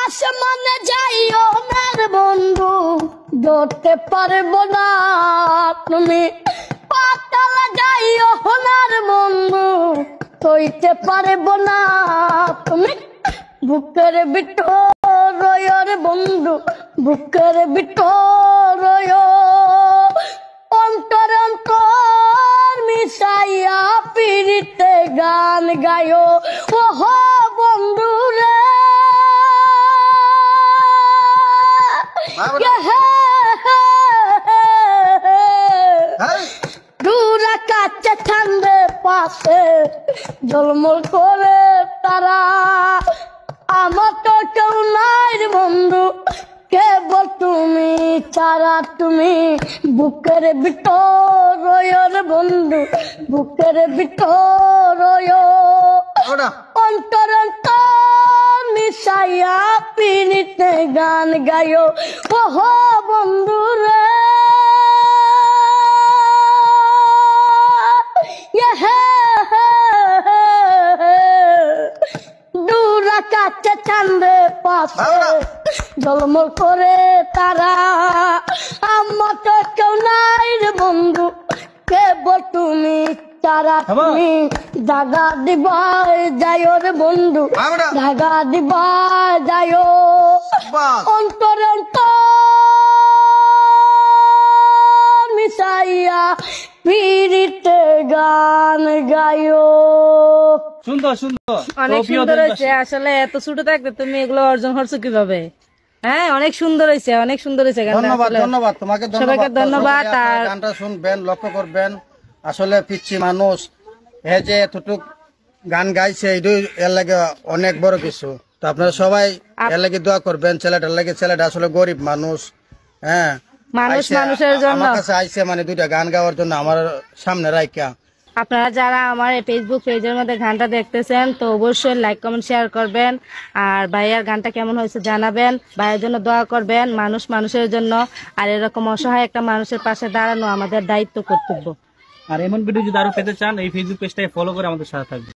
আসমানে যাইও না রে বন্ধু, ধরতে পারবো না তুমি। পাতালে যাইও না রে বন্ধু, থইতে পারবো না তুমি। বুকের ভিতর রে বন্ধু, বুকের ভিতর অন্তর অন্তর মিশাইয়া পিরিতে গান গায়ো। ওহ বন্ধু রে, দূর আকাশে ঠান্ডে পাশে ঝলমল করে তারা। আমার তো কেউ নাই রে বন্ধু, কেবল তুমি ছাড়া তুমি। বুকের ভিতর রে বন্ধু, বুকের ভিতর অন্তর অন্তর মিশাইয়া পিরিতে গান গায়ো। ওহ বন্ধু রে, দূর আকাশে চাঁদে পাশে ঝলমল করে তারা। আমার তো কেউ নাই রে বন্ধু, কেবল তুমি তারা তুমি। জাগা দিবাই যাইও রে বন্ধু, জাগা দিবাই যাইও। অন্তর অন্তর মিশাইয়া পিরিতে গান গায়ো। সুন্দর সুন্দর, অনেক সুন্দর হয়েছে। আসলে এত ছোট থাকতে তুমি এগুলো অর্জন করছো কিভাবে? হ্যাঁ, অনেক সুন্দর হয়েছে, অনেক সুন্দর হয়েছে। ধন্যবাদ, ধন্যবাদ তোমাকে, সবাইকে ধন্যবাদ। আর গানটা শুনবেন, লক্ষ্য করবেন। আসলে পিচ্ছি মানুষ এ যে এতটুক গান গাইছে, এটাই এর লাগে অনেক বড় কিছু। তো আপনারা সবাই এর লাগে দোয়া করবেন ছেলেটার লাগে। ছেলেটা আসলে গরিব মানুষ, হ্যাঁ, মানুষ মানুষের জন্য আমার কাছে আইছে, মানে দুইটা গান গাওয়ার জন্য আমার সামনে রাইকা। আপনারা যারা আমার ফেসবুক পেজের মধ্যে গানটা দেখতেছেন, তো অবশ্যই লাইক কমেন্ট শেয়ার করবেন। আর ভাইয়ার গানটা কেমন হয়েছে জানাবেন। ভাইয়ের জন্য দোয়া করবেন, মানুষ মানুষের জন্য। আর এরকম অসহায় একটা মানুষের পাশে দাঁড়ানো আমাদের দায়িত্ব, কর্তব্য। আর এমন ভিডিও যদি আরো পেতে চান, এই ফেসবুক পেজটাকে ফলো করে আমাদের সাথে থাকবেন।